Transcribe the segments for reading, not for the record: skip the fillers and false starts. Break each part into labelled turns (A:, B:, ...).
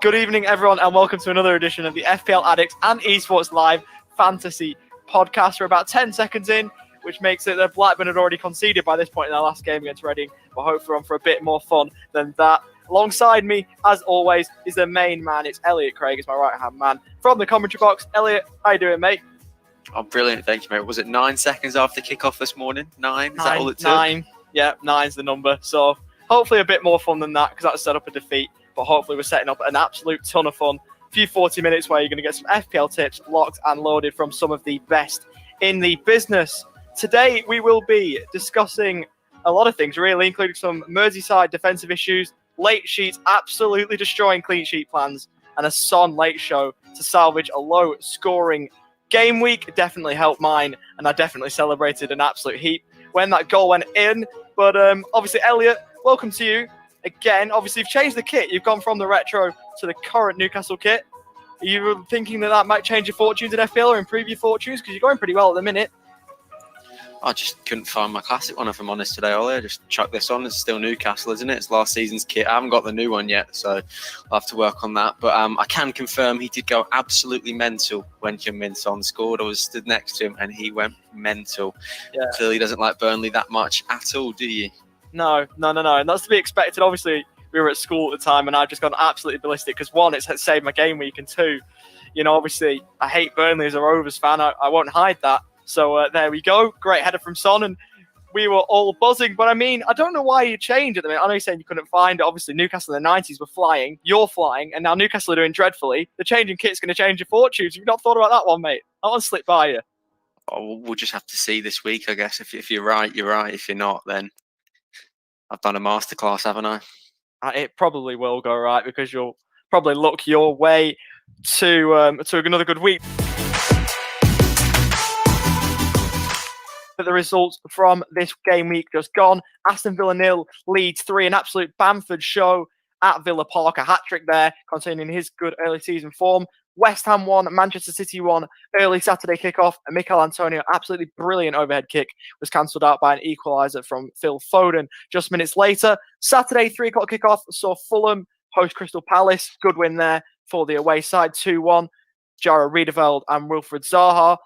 A: Good evening, everyone, and welcome to another edition of the FPL Addicts and Esports Live Fantasy Podcast. We're about 10 seconds in, which makes it that Blackburn had already conceded by this point in their last game against Reading. But hopefully we're on for a bit more fun than that. Alongside me, as always, is the main man. It's Elliot Craig, is my right-hand man. From the commentary box, Elliot, how you doing, mate?
B: Oh, brilliant. Thank you, mate. Was it 9 seconds after kickoff this morning? Nine? Is that all it took?
A: 9. Yeah, 9's the number. So hopefully a bit more fun than that, because that set up a defeat. But hopefully we're setting up an absolute ton of fun. A few 40 minutes where you're going to get some FPL tips locked and loaded from some of the best in the business. Today we will be discussing a lot of things, really, including some Merseyside defensive issues, late sheets absolutely destroying clean sheet plans, and a Son late show to salvage a low-scoring game week. Definitely helped mine, and I definitely celebrated an absolute heap when that goal went in. But obviously, Elliot, welcome to you. Again, obviously, you've changed the kit. You've gone from the retro to the current Newcastle kit. Are you thinking that might change your fortunes in FPL or improve your fortunes? Because you're going pretty well at the minute.
B: I just couldn't find my classic one, if I'm honest, today, Ollie. I just chucked this on. It's still Newcastle, isn't it? It's last season's kit. I haven't got the new one yet, so I'll have to work on that. But I can confirm he did go absolutely mental when Min Son scored. I was stood next to him, and he went mental. Yeah. Clearly doesn't like Burnley that much at all, do you? No.
A: And that's to be expected. Obviously, we were at school at the time, and I've just gone absolutely ballistic because, one, it's saved my game week, and two, obviously, I hate Burnley as a Rovers fan. I won't hide that. So there we go. Great header from Son, and we were all buzzing. But I mean, I don't know why you changed at the minute. I know you're saying you couldn't find it. Obviously, Newcastle in the 90s were flying. You're flying, and now Newcastle are doing dreadfully. The changing kit's going to change your fortunes. You've not thought about that one, mate. That one slipped by you.
B: Oh, we'll just have to see this week, I guess. If you're right, you're right. If you're not, then I've done a masterclass, haven't I?
A: It probably will go right because you'll probably look your way to another good week. The results from this game week just gone. Aston Villa 0, Leeds 3, an absolute Bamford show at Villa Park. A hat-trick there, continuing his good early season form. West Ham 1, Manchester City 1, early Saturday kickoff. And Mikel Antonio, absolutely brilliant overhead kick, was cancelled out by an equaliser from Phil Foden just minutes later. Saturday 3 o'clock kickoff saw Fulham host Crystal Palace. Good win there for the away side, 2-1. Jaro Riedeveld and Wilfried Zaha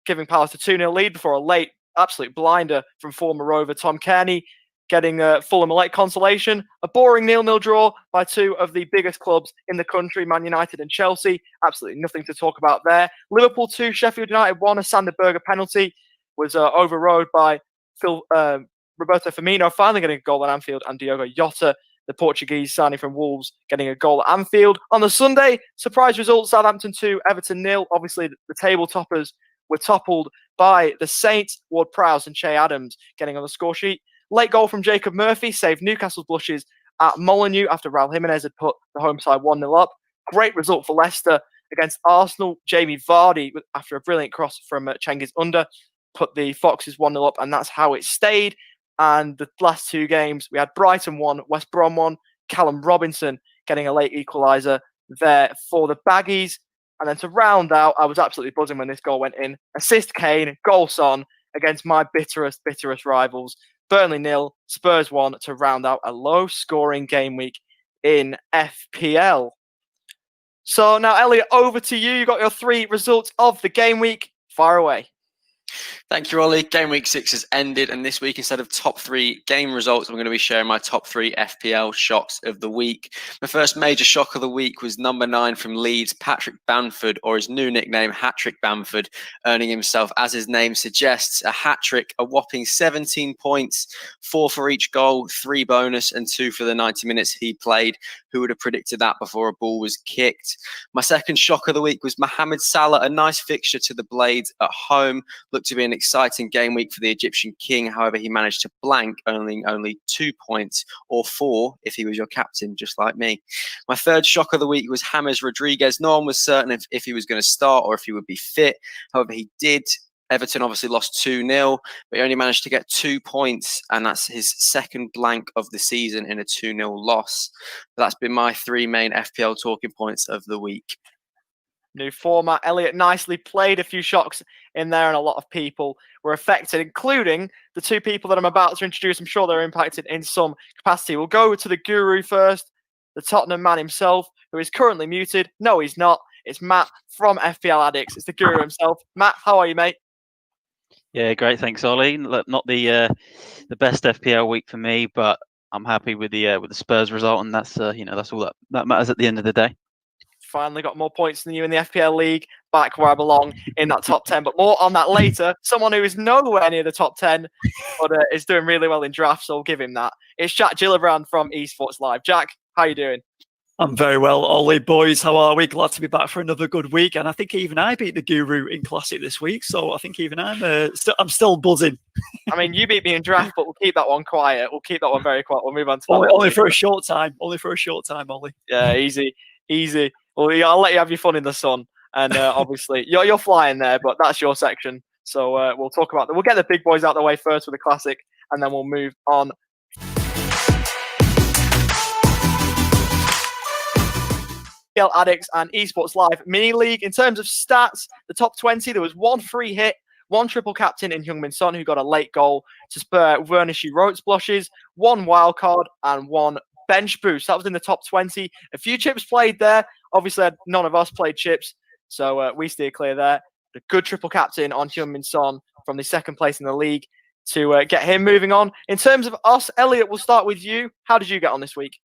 A: giving Palace a 2-0 lead before a late absolute blinder from former Rover Tom Kearney, getting Fulham a late consolation. A boring 0-0 draw by two of the biggest clubs in the country, Man United and Chelsea. Absolutely nothing to talk about there. Liverpool 2, Sheffield United 1. A Sander Berge penalty was overrode by Roberto Firmino, finally getting a goal at Anfield, and Diogo Jota, the Portuguese signing from Wolves, getting a goal at Anfield. On the Sunday, surprise result, Southampton 2, Everton 0. Obviously, the table toppers were toppled by the Saints. Ward-Prowse and Che Adams getting on the score sheet. Late goal from Jacob Murphy saved Newcastle's blushes at Molineux after Raul Jimenez had put the home side 1-0 up. Great result for Leicester against Arsenal. Jamie Vardy, after a brilliant cross from Cengiz Under, put the Foxes 1-0 up, and that's how it stayed. And the last two games, we had Brighton 1, West Brom 1, Callum Robinson getting a late equaliser there for the Baggies. And then to round out, I was absolutely buzzing when this goal went in. Assist Kane, goal Son against my bitterest rivals. Burnley 0, Spurs 1 to round out a low-scoring game week in FPL. So now, Elliot, over to you. You got your 3 results of the game week. Fire away.
B: Thank you, Ollie. Game week 6 has ended, and this week, instead of top 3 game results, I'm going to be sharing my top 3 FPL shocks of the week. The first major shock of the week was number 9 from Leeds, Hatrick Bamford, or his new nickname, Hatrick Bamford, earning himself, as his name suggests, a hat-trick, a whopping 17 points, 4 for each goal, 3 bonus, and 2 for the 90 minutes he played. Who would have predicted that before a ball was kicked? My second shock of the week was Mohamed Salah, a nice fixture to the Blades at home. Looked to be an exciting game week for the Egyptian king. However, he managed to blank, only 2 points, or 4 if he was your captain, just like me. My third shock of the week was James Rodriguez. No one was certain if he was going to start or if he would be fit. However, he did. Everton obviously lost 2-0, but he only managed to get 2 points, and that's his second blank of the season in a 2-0 loss. But that's been my 3 main FPL talking points of the week.
A: New format. Elliot nicely played, a few shocks in there, and a lot of people were affected, including the 2 people that I'm about to introduce. I'm sure they're impacted in some capacity. We'll go to the guru first, the Tottenham man himself, who is currently muted. No, he's not. It's Matt from FPL Addicts. It's the guru himself. Matt, how are you, mate?
C: Yeah, great. Thanks, Ollie. Look, not the best FPL week for me, but I'm happy with the Spurs result, and that's that's all that matters at the end of the day.
A: Finally got more points than you in the FPL league, back where I belong in that top 10. But more on that later. Someone who is nowhere near the top 10, but is doing really well in drafts, so I'll give him that. It's Jack Gillibrand from Esports Live. Jack, how you doing?
D: I'm very well, Ollie. Boys, how are we? Glad to be back for another good week. And I think even I beat the Guru in Classic this week, so I think even I'm still buzzing.
A: I mean, you beat me in draft, but we'll keep that one quiet. We'll keep that one very quiet. We'll move on to that
D: only for a short time. Only for a short time, Ollie.
A: Yeah, easy. Well, I'll let you have your fun in the sun. And obviously, you're flying there, but that's your section. So we'll talk about that. We'll get the big boys out of the way first with the Classic, and then we'll move on. FPL Addicts and Esports Live mini league. In terms of stats, the top 20, there was one free hit, one triple captain in Heung-min Son, who got a late goal to spur Wernish Rotes blushes, one wild card, and one bench boost. That was in the top 20. A few chips played there. Obviously, none of us played chips, so we steer clear there. The good triple captain on Heung-min Son from the second place in the league to get him moving on. In terms of us, Elliot, we'll start with you. How did you get on this week?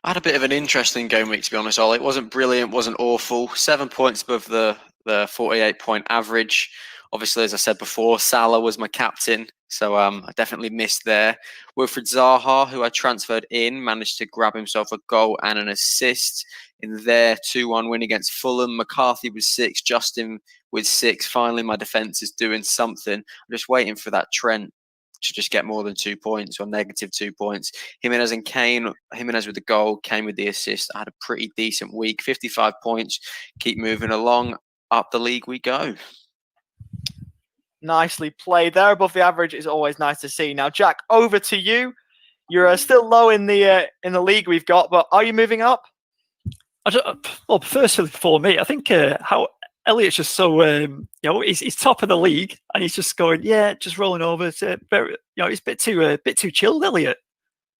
B: I had a bit of an interesting game week, to be honest, Ollie. It wasn't brilliant, wasn't awful. 7 points above the 48-point average. Obviously, as I said before, Salah was my captain, so I definitely missed there. Wilfried Zaha, who I transferred in, managed to grab himself a goal and an assist in their 2-1 win against Fulham. McCarthy was 6, Justin with 6. Finally, my defence is doing something. I'm just waiting for that Trent to just get more than 2 points or negative 2 points. Jimenez and Kane, Jimenez with the goal, Kane with the assist. I had a pretty decent week, 55 points. Keep moving along. Up the league we go.
A: Nicely played there. Above the average is always nice to see. Now, Jack, over to you. You're still low in the league we've got, but are you moving up?
D: Well, firstly, for me, I think how Elliot's just so he's top of the league, and he's just going, just rolling over. It's very, he's a bit too chilled, Elliot.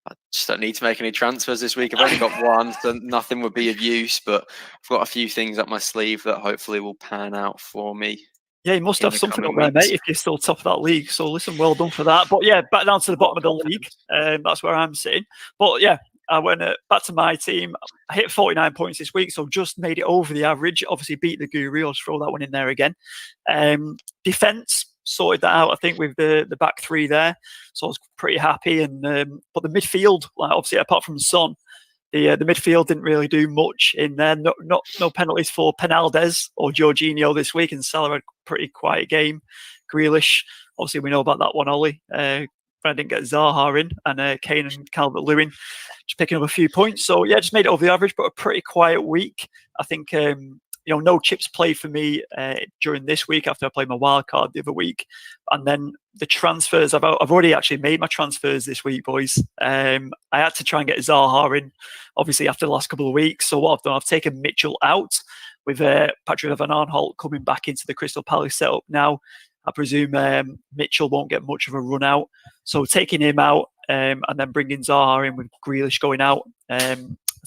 B: I just don't need to make any transfers this week. I've only got one, so nothing would be of use. But I've got a few things up my sleeve that hopefully will pan out for me.
D: Yeah, you must have something up there, mate, if you're still top of that league. So listen, well done for that. But yeah, back down to the bottom of the league. That's where I'm sitting. But yeah, I went back to my team. I hit 49 points this week, so just made it over the average. Obviously beat the Guru. I'll just throw that one in there again. Defence, sorted that out, I think, with the back three there. So I was pretty happy. And but the midfield, like obviously apart from Son, the midfield didn't really do much in there. No penalties for Penaldes or Jorginho this week, and Salah had a pretty quiet game. Grealish, obviously we know about that one, Ollie. I didn't get Zaha in, and Kane and Calvert-Lewin just picking up a few points. So yeah, just made it over the average, but a pretty quiet week. I think no chips played for me during this week after I played my wild card the other week, and then the transfers. I've already actually made my transfers this week, boys. I had to try and get Zaha in, obviously after the last couple of weeks. So what I've done, I've taken Mitchell out with Patrick Van Aanholt coming back into the Crystal Palace setup now. I presume Mitchell won't get much of a run out. So taking him out and then bringing Zaha in with Grealish going out, I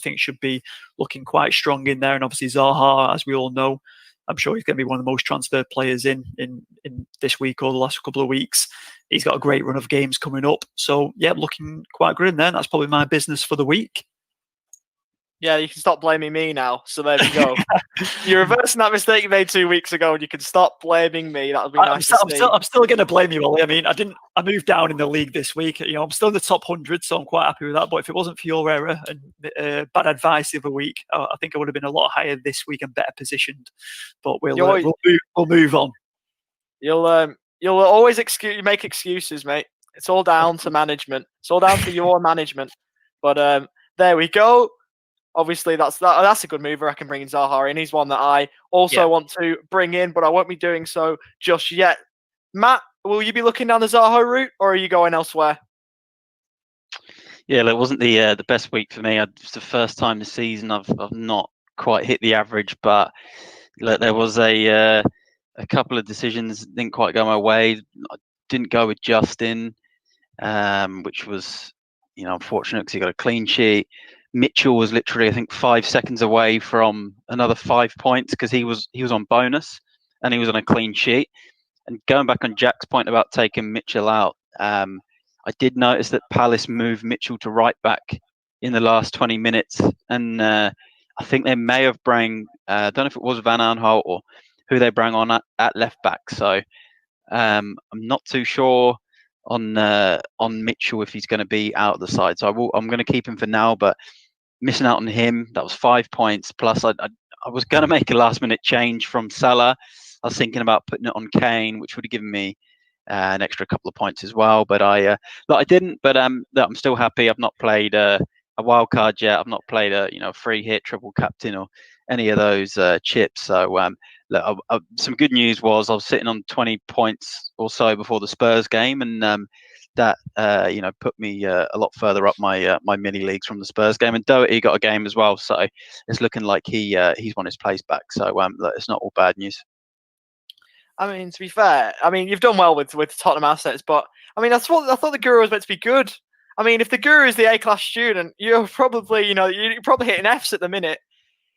D: think should be looking quite strong in there. And obviously Zaha, as we all know, I'm sure he's going to be one of the most transferred players in this week or the last couple of weeks. He's got a great run of games coming up. So yeah, looking quite good in there. That's probably my business for the week.
A: Yeah, you can stop blaming me now. So there we go. You're reversing that mistake you made 2 weeks ago, and you can stop blaming me. That would be nice to see.
D: I'm still going to blame you, Ollie. I mean, I moved down in the league this week. I'm still in the top 100, so I'm quite happy with that. But if it wasn't for your error and bad advice the other week, I think I would have been a lot higher this week and better positioned. But we'll move on.
A: You'll always make excuses, mate. It's all down to management. It's all down to your management. But there we go. Obviously, that's a good mover. I can bring in Zaha in. He's one that I also want to bring in, but I won't be doing so just yet. Matt, will you be looking down the Zaha route, or are you going elsewhere?
C: Yeah, it wasn't the best week for me. It's the first time this season I've not quite hit the average, but there was a couple of decisions that didn't quite go my way. I didn't go with Justin, which was unfortunate because he got a clean sheet. Mitchell was literally, I think, 5 seconds away from another 5 points because he was on bonus and he was on a clean sheet. And going back on Jack's point about taking Mitchell out, I did notice that Palace moved Mitchell to right back in the last 20 minutes, and I think they may have bring, I don't know if it was Van Aanholt or who they bring on at left back. So I'm not too sure on Mitchell if he's going to be out of the side. So I'm going to keep him for now, but missing out on him, that was 5 points. Plus, I was going to make a last minute change from Salah. I was thinking about putting it on Kane, which would have given me an extra couple of points as well. But I didn't. But I'm still happy. I've not played a wild card yet. I've not played a free hit, triple captain, or any of those chips. So some good news was I was sitting on 20 points or so before the Spurs game, and that put me a lot further up my mini leagues from the Spurs game. And Doherty got a game as well, so it's looking like he's won his place back. So it's not all bad news.
A: I mean, to be fair, I mean, you've done well with Tottenham assets, but I mean, I thought the Guru was meant to be good. I mean, if the Guru is the A-class student, you're probably, you're probably hitting Fs at the minute.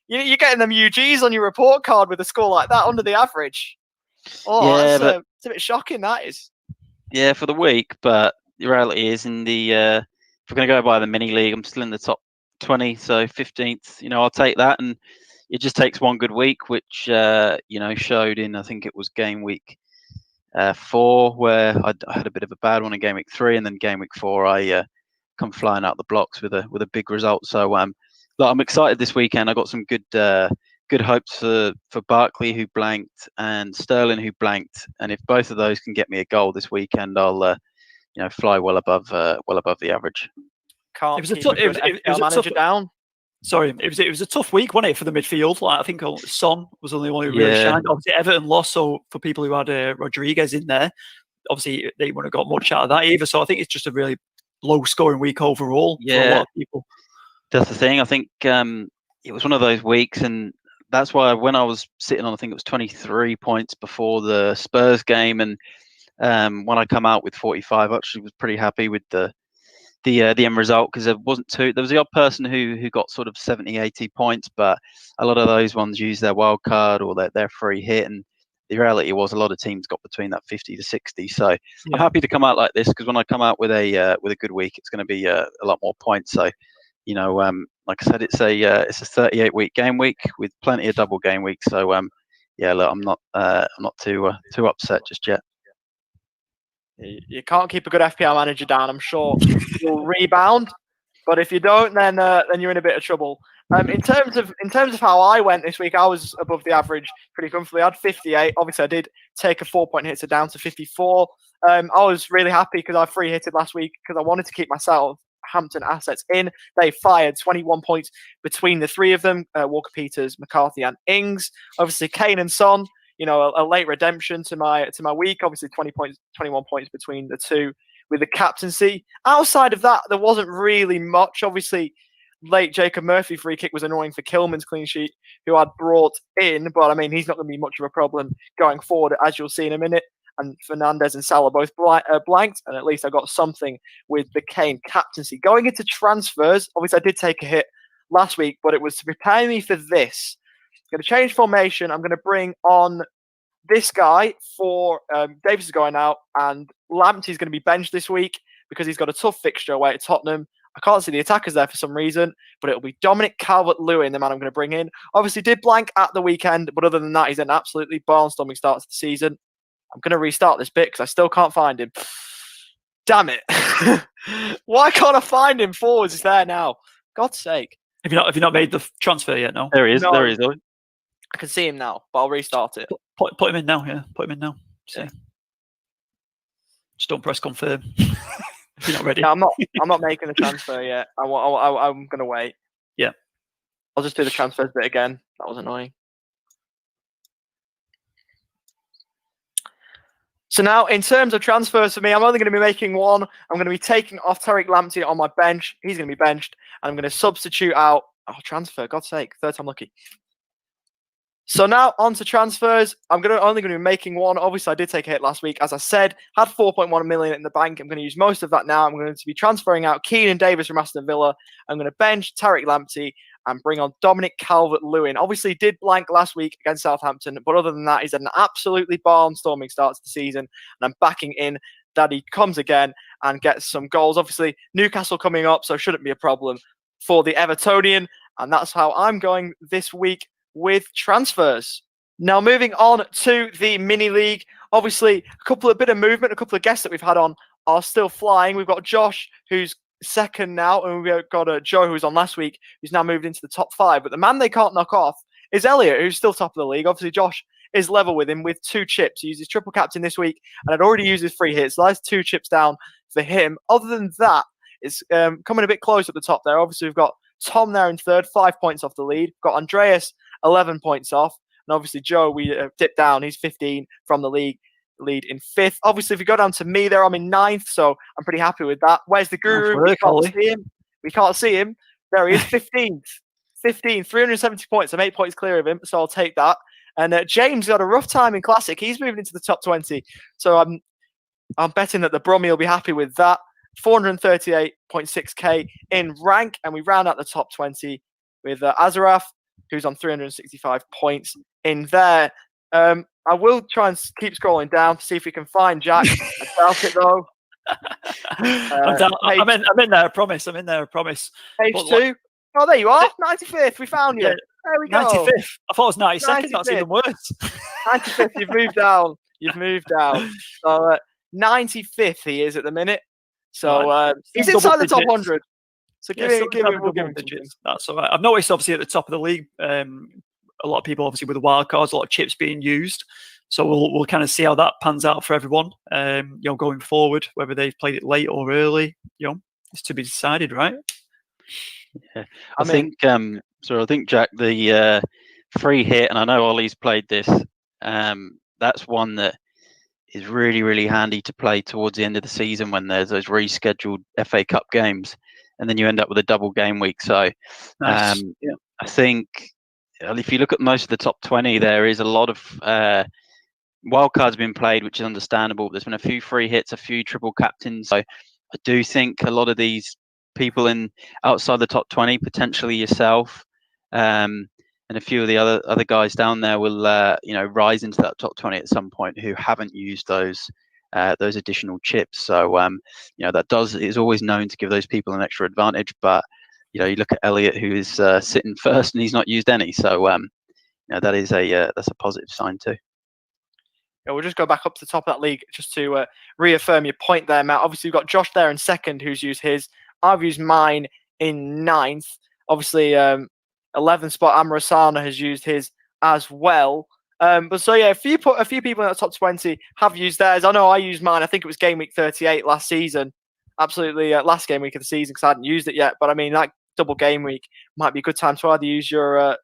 A: You're getting them UGs on your report card with a score like that under the average. Oh, yeah, it's a bit shocking, that is.
C: Yeah, for the week, but the reality is in the if we're going to go by the mini league, I'm still in the top 20, so 15th. I'll take that, and it just takes one good week, which showed in, I think it was game week 4, where I had a bit of a bad one in game week 3, and then game week 4 I come flying out the blocks with a big result. So I'm excited this weekend. I got some good hopes for Barkley, who blanked, and Sterling, who blanked. And if both of those can get me a goal this weekend, I'll fly well above the average.
A: Can't keep a good FPL manager down.
D: Sorry, it was a tough week, wasn't it, for the midfield? Like, I think Son was the only one who really shined. Obviously, Everton lost, so for people who had Rodriguez in there, obviously they wouldn't have got much out of that either. So I think it's just a really low-scoring week overall for a lot of people.
C: That's the thing. I think it was one of those weeks, and that's why when I was sitting on, I think it was 23 points before the Spurs game, and when I come out with 45, I actually was pretty happy with the end result, because there was the odd person who got sort of 70, 80 points, but a lot of those ones used their wild card or their free hit, and the reality was a lot of teams got between that 50 to 60. So I'm happy to come out like this, because when I come out with a good week, it's going to be a lot more points. So like I said, it's a 38 week game week with plenty of double game weeks. So look, I'm not too upset just yet.
A: You can't keep a good FPL manager down. I'm sure you'll rebound, but if you don't, then you're in a bit of trouble. In terms of how I went this week, I was above the average pretty comfortably. I had 58. Obviously, I did take a 4-point hit, so down to 54. I was really happy because I free hitted last week because I wanted to keep myself Hampton assets in. They fired 21 points between the three of them: Walker Peters, McCarthy, and Ings. Obviously, Kane and Son. A late redemption to my week. Obviously, 21 points between the two with the captaincy. Outside of that, there wasn't really much. Obviously, late Jacob Murphy free kick was annoying for Kilman's clean sheet, who I'd brought in, but I mean, he's not going to be much of a problem going forward, as you'll see in a minute. And Fernandez and Salah both blanked, and at least I got something with the Kane captaincy. Going into transfers, obviously, I did take a hit last week, but it was to prepare me for this. I'm going to change formation. I'm going to bring on this guy for Davis is going out, and Lamptey's going to be benched this week because he's got a tough fixture away at Tottenham. I can't see the attackers there for some reason, but it'll be Dominic Calvert-Lewin, the man I'm going to bring in. Obviously, did blank at the weekend, but other than that, he's an absolutely barnstorming start to the season. I'm going to restart this bit because I still can't find him. Damn it. Why can't I find him? Forwards is there now. God's sake.
D: Have you not made the transfer yet? No.
C: There he is.
A: No.
C: There he is.
A: I can see him now, but I'll restart it.
D: Put him in now. Yeah, put him in now. Yeah. Just don't press confirm if you're not ready.
A: No, I'm not making the transfer yet. I'm going to wait.
D: Yeah.
A: I'll just do the transfers bit again. That was annoying. So now, in terms of transfers for me, I'm only going to be making one. I'm going to be taking off Tariq Lamptey on my bench. He's going to be benched. And I'm going to substitute out... Oh, transfer. God's sake. Third time lucky. So now on to transfers. I'm only going to be making one. Obviously, I did take a hit last week. As I said, had 4.1 million in the bank. I'm going to use most of that now. I'm going to be transferring out Keenan Davis from Aston Villa. I'm going to bench Tarek Lamptey and bring on Dominic Calvert-Lewin. Obviously, did blank last week against Southampton, but other than that, he's had an absolutely barnstorming start to the season, and I'm backing in that he comes again and gets some goals. Obviously, Newcastle coming up, so shouldn't be a problem for the Evertonian, and that's how I'm going this week with transfers. Now, moving on to the mini league. Obviously, a bit of movement, a couple of guests that we've had on are still flying. We've got Josh, who's second now, and we've got Joe, who was on last week, who's now moved into the top 5. But the man they can't knock off is Elliot, who's still top of the league. Obviously, Josh is level with him with 2 chips. He used his triple captain this week, and had already used his free hits. So that's 2 chips down for him. Other than that, it's coming a bit close at the top there. Obviously, we've got Tom there in third, 5 points off the lead. We've got Andreas, 11 points off. And obviously, Joe, we dipped down. He's 15 from the league lead in 5th. Obviously, if you go down to me there, I'm in 9th, so I'm pretty happy with that. Where's the guru? We can't see him. We can't see him. There he is, 15th. 15, 370 points. I'm 8 points clear of him, so I'll take that. And James got a rough time in Classic. He's moving into the top 20. So I'm betting that the Brummy will be happy with that. 438.6k in rank. And we round out the top 20 with Azaraf, who's on 365 points in there. I will try and keep scrolling down to see if we can find Jack. I doubt it, though.
D: I'm in there, I promise. I'm in there, I promise.
A: Page 2. Oh, there you are. 95th. We found you.
D: Yeah.
A: There we go.
D: 95th. I thought it was 92nd.
A: 95th.
D: That's even worse.
A: 95th. You've moved down. You've moved down. So 95th he is at the minute. So he's inside the top 100. So we'll give him digits.
D: That's all right. I've noticed, obviously, at the top of the league, a lot of people, obviously, with the wild cards, a lot of chips being used. So we'll kind of see how that pans out for everyone. Going forward, whether they've played it late or early, it's to be decided, right?
C: Yeah, I think Jack, the free hit, and I know Ollie's played this. That's one that is really, really handy to play towards the end of the season when there's those rescheduled FA Cup games, and then you end up with a double game week. So,
D: nice.
C: I think if you look at most of the top 20, there is a lot of wildcards being played, which is understandable. There's been a few free hits, a few triple captains. So, I do think a lot of these people outside the top 20, potentially yourself, and a few of the other guys down there will rise into that top 20 at some point who haven't used those additional chips. So that is always known to give those people an extra advantage. But you look at Elliot, who is sitting first, and he's not used any. So that is that's a positive sign too.
A: Yeah, we'll just go back up to the top of that league just to reaffirm your point there, Matt. Obviously, you've got Josh there in second, who's used his. I've used mine in 9th. Obviously, 11th spot, Amrasana has used his as well. But so, yeah, a few people in that top 20 have used theirs. I know I used mine. I think it was game week 38 last season. Absolutely last game week of the season because I hadn't used it yet. But, I mean, that double game week might be a good time to either use your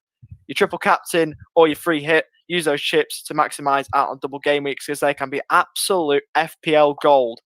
A: triple captain or your free hit. Use those chips to maximise out on double game weeks because they can be absolute FPL gold.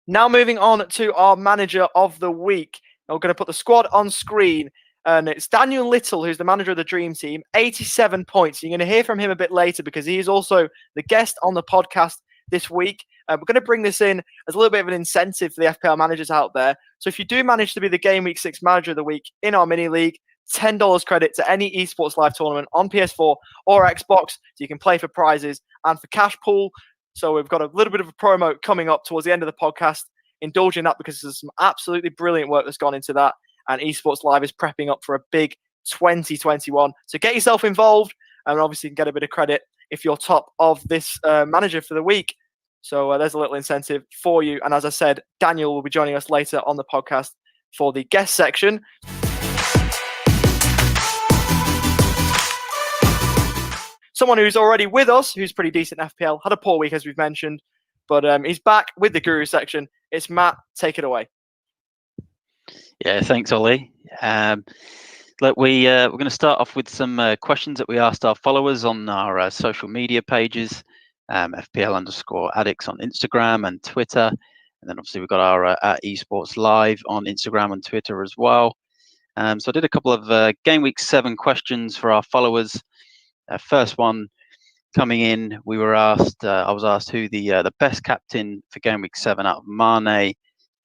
A: Now moving on to our manager of the week. We're going to put the squad on screen. And it's Daniel Little, who's the manager of the Dream Team. 87 points. You're going to hear from him a bit later because he is also the guest on the podcast this week. We're going to bring this in as a little bit of an incentive for the FPL managers out there. So if you do manage to be the Game Week 6 manager of the week in our mini league, $10 credit to any Esports live tournament on PS4 or Xbox. So you can play for prizes and for cash pool. So we've got a little bit of a promo coming up towards the end of the podcast. Indulge in that because there's some absolutely brilliant work that's gone into that. And Esports Live is prepping up for a big 2021. So get yourself involved and obviously you can get a bit of credit if you're top of this manager for the week. So there's a little incentive for you. And as I said, Daniel will be joining us later on the podcast for the guest section. Someone who's already with us, who's pretty decent in FPL, had a poor week as we've mentioned, but he's back with the Guru section. It's Matt. Take it away.
C: Yeah, thanks, Ollie. Look, we're going to start off with some questions that we asked our followers on our social media pages, FPL_addicts on Instagram and Twitter. And then obviously we've got our at Esports Live on Instagram and Twitter as well. So I did a couple of Game Week 7 questions for our followers. First one coming in, we were asked, I was asked who the best captain for Game Week 7 out of Mane,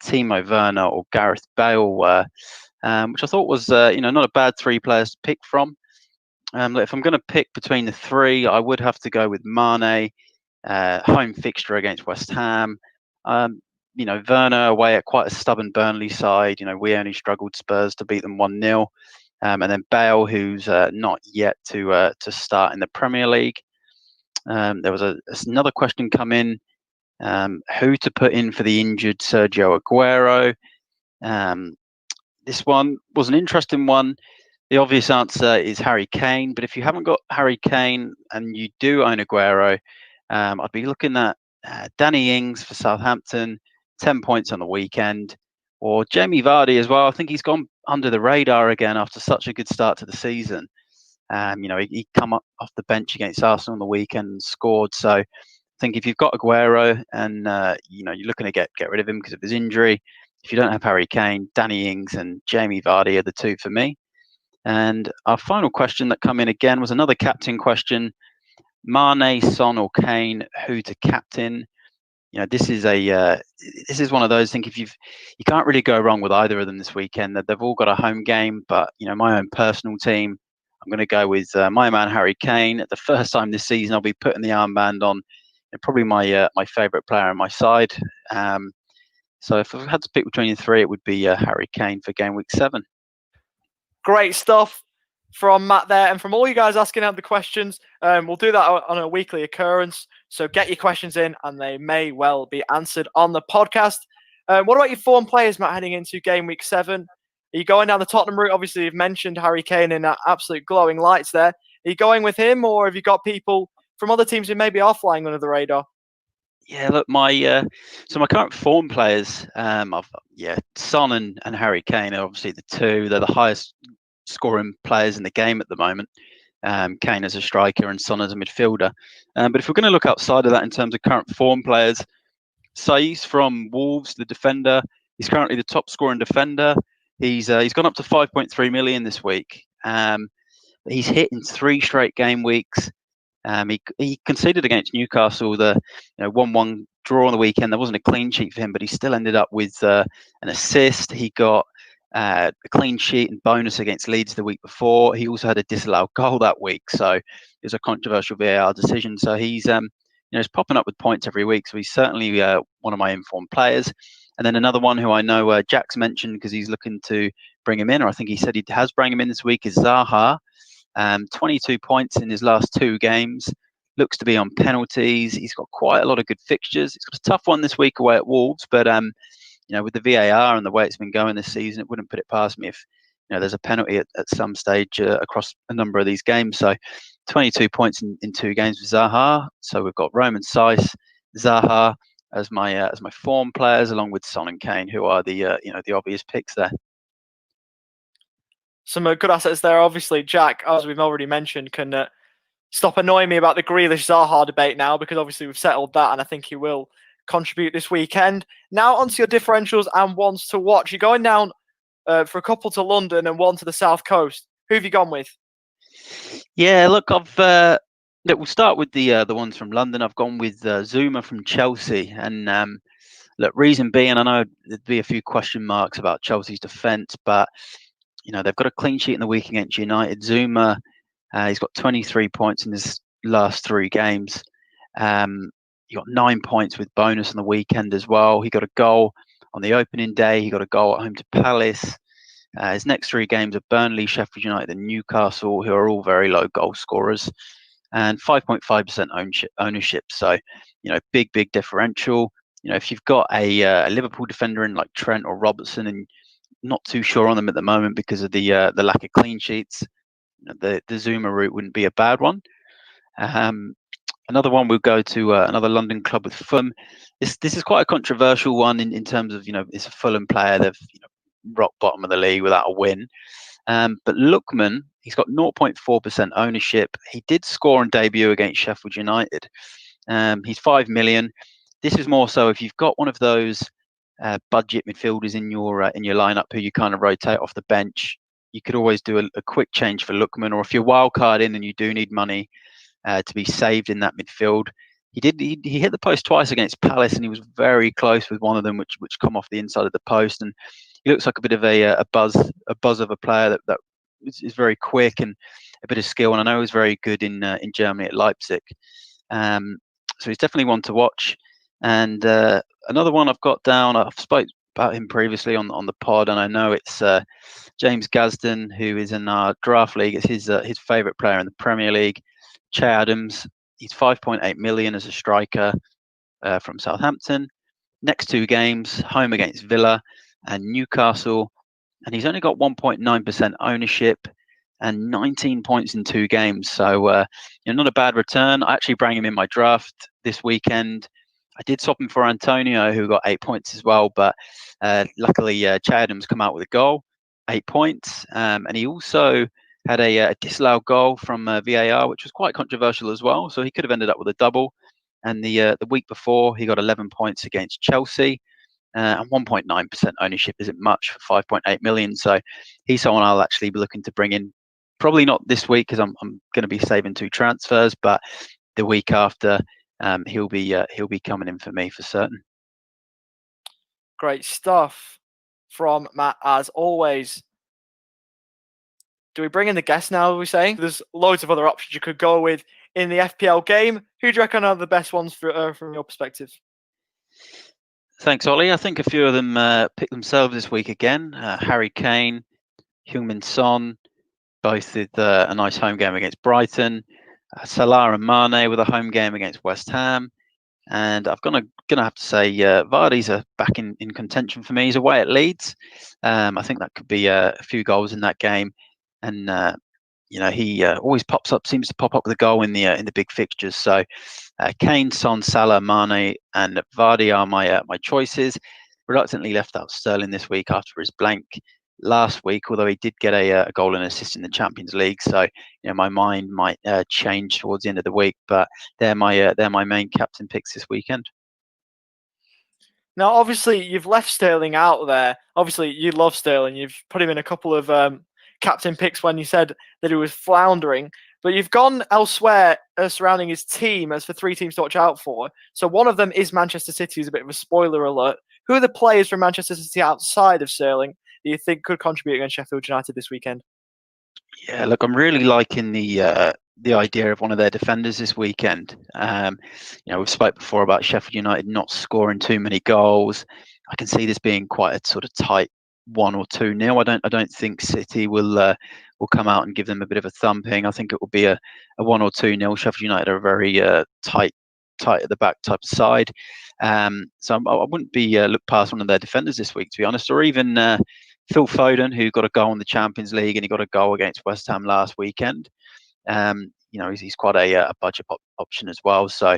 C: Timo Werner or Gareth Bale were, which I thought was not a bad 3 players to pick from. If I'm going to pick between the 3, I would have to go with Mane, home fixture against West Ham. Werner away at quite a stubborn Burnley side. We only struggled Spurs to beat them 1-0. And then Bale, who's not yet to start in the Premier League. There was another question come in, who to put in for the injured Sergio Aguero. This one was an interesting one. The obvious answer is Harry Kane, but if you haven't got Harry Kane and you do own Aguero, I'd be looking at Danny Ings for Southampton, 10 points on the weekend, or Jamie Vardy as well. I think he's gone under the radar again after such a good start to the season. He come up off the bench against Arsenal on the weekend and scored. So I think if you've got Aguero and you're looking to get rid of him because of his injury, if you don't have Harry Kane, Danny Ings and Jamie Vardy are the 2 for me. And our final question that come in again was another captain question. Mane, Son or Kane, who to captain? This is one of those. I think you can't really go wrong with either of them this weekend. That they've all got a home game, but my own personal team, I'm going to go with my man Harry Kane. The first time this season, I'll be putting the armband on. Probably my favourite player on my side. So if I had to pick between the 3, it would be Harry Kane for Game Week 7.
A: Great stuff from Matt there, and from all you guys asking out the questions. We'll do that on a weekly occurrence, so get your questions in and they may well be answered on the podcast. What about your form players, Matt, heading into Game Week 7? Are you going down the Tottenham route? Obviously, you've mentioned Harry Kane in absolute glowing lights there. Are you going with him, or have you got people from other teams who maybe are flying under the radar?
C: Yeah, look, my current form players, Son and Harry Kane are obviously the 2. They're the highest scoring players in the game at the moment. Kane as a striker and Son as a midfielder. But if we're going to look outside of that in terms of current form players, Saiz from Wolves, the defender, he's currently the top scoring defender. He's gone up to 5.3 million this week. He's hit in 3 straight game weeks. He conceded against Newcastle the 1-1 draw on the weekend. There wasn't a clean sheet for him, but he still ended up with an assist. He got a clean sheet and bonus against Leeds the week before. He also had a disallowed goal that week, so it was a controversial VAR decision. So he's he's popping up with points every week. So he's certainly one of my informed players. And then another one who I know Jack's mentioned because he's looking to bring him in, or I think he said he has bring him in this week, is Zaha. 22 points in his last 2 games. Looks to be on penalties. He's got quite a lot of good fixtures. He's got a tough one this week away at Wolves, but with the VAR and the way it's been going this season, it wouldn't put it past me if there's a penalty at some stage across a number of these games. So 22 points in 2 games with Zaha. So we've got Roman Saiz, Zaha as my form players, along with Son and Kane, who are the obvious picks there.
A: Some good assets there. Obviously, Jack, as we've already mentioned, can stop annoying me about the Grealish-Zaha debate now, because obviously we've settled that, and I think he will contribute this weekend. Now onto your differentials and ones to watch. You're going down for a couple to London and 1 to the South Coast. Who have you gone with?
C: Yeah, look, we'll start with the ones from London. I've gone with Zuma from Chelsea, and look, reason being, I know there'd be a few question marks about Chelsea's defence, but they've got a clean sheet in the week against United. Zuma, he's got 23 points in his last 3 games. He got 9 points with bonus on the weekend as well. He got a goal on the opening day. He got a goal at home to Palace. His next 3 games are Burnley, Sheffield United and Newcastle, who are all very low goal scorers, and 5.5% ownership. So, big differential. If you've got a Liverpool defender in like Trent or Robertson and not too sure on them at the moment because of the lack of clean sheets, the Zuma route wouldn't be a bad one. Another one we'll go to another London club with Fulham. This is quite a controversial one in terms of it's a Fulham player. They've rock bottom of the league without a win. But Lookman, he's got 0.4% ownership. He did score on debut against Sheffield United. He's 5 million. This is more so if you've got one of those budget midfielders in your lineup who you kind of rotate off the bench, you could always do a quick change for Lookman, or if you're wild card in and you do need money to be saved in that midfield. He hit the post twice against Palace, and he was very close with one of them, which come off the inside of the post. And he looks like a bit of a buzz of a player that is very quick and a bit of skill. And I know he was very good in Germany at Leipzig. So he's definitely one to watch. And another one I've got down, I've spoke about him previously on the pod, and I know it's James Gadsden, who is in our draft league. It's his favourite player in the Premier League. Che Adams, he's 5.8 million as a striker from Southampton. Next 2 games, home against Villa and Newcastle, and he's only got 1.9% ownership and 19 points in 2 games. So not a bad return. I actually bring him in my draft this weekend. I did swap him for Antonio, who got 8 points as well, but luckily Che Adams come out with a goal, 8 points, and he also had a disallowed goal from VAR, which was quite controversial as well. So he could have ended up with a double. And the week before, he got 11 points against Chelsea, and 1.9% ownership isn't much for 5.8 million. So he's someone I'll actually be looking to bring in. Probably not this week because I'm going to be saving 2 transfers, but the week after, he'll be coming in for me for certain.
A: Great stuff from Matt, as always. Do we bring in the guest now, are we saying? There's loads of other options you could go with in the FPL game. Who do you reckon are the best ones from your perspective?
C: Thanks, Ollie. I think a few of them picked themselves this week again. Harry Kane, Heung-min Son, both with a nice home game against Brighton. Salah and Mane with a home game against West Ham. And I'm gonna have to say Vardy's back in contention for me. He's away at Leeds. I think that could be a few goals in that game. And he always seems to pop up with a goal in the big fixtures. So Kane, Son, Salah, Mane, and Vardy are my choices. Reluctantly left out Sterling this week after his blank last week, although he did get a goal and assist in the Champions League. So my mind might change towards the end of the week. But they're my main captain picks this weekend.
A: Now, obviously, you've left Sterling out there. Obviously, you love Sterling. You've put him in a couple of captain picks when you said that he was floundering, but you've gone elsewhere surrounding his team as for 3 teams to watch out for. So one of them is Manchester City, is a bit of a spoiler alert. Who are the players from Manchester City outside of Sterling that you think could contribute against Sheffield United this weekend?
C: Yeah, look, I'm really liking the idea of one of their defenders this weekend. We've spoke before about Sheffield United not scoring too many goals. I can see this being quite a sort of tight 1 or 2-0. I don't think City will come out and give them a bit of a thumping. I think it will be a 1 or 2-0. Sheffield United are a very tight at the back type of side. So I wouldn't be look past one of their defenders this week, to be honest, or even Phil Foden, who got a goal in the Champions League and he got a goal against West Ham last weekend. He's quite a budget option as well. So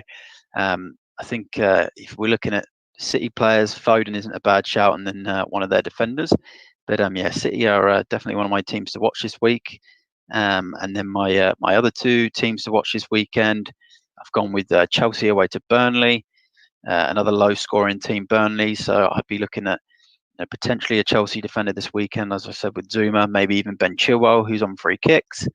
C: I think if we're looking at City players, Foden isn't a bad shout, and then one of their defenders. But City are definitely one of my teams to watch this week. And then my other 2 teams to watch this weekend, I've gone with Chelsea away to Burnley, another low-scoring team, Burnley. So I'd be looking at potentially a Chelsea defender this weekend, as I said, with Zuma, maybe even Ben Chilwell, who's on free kicks.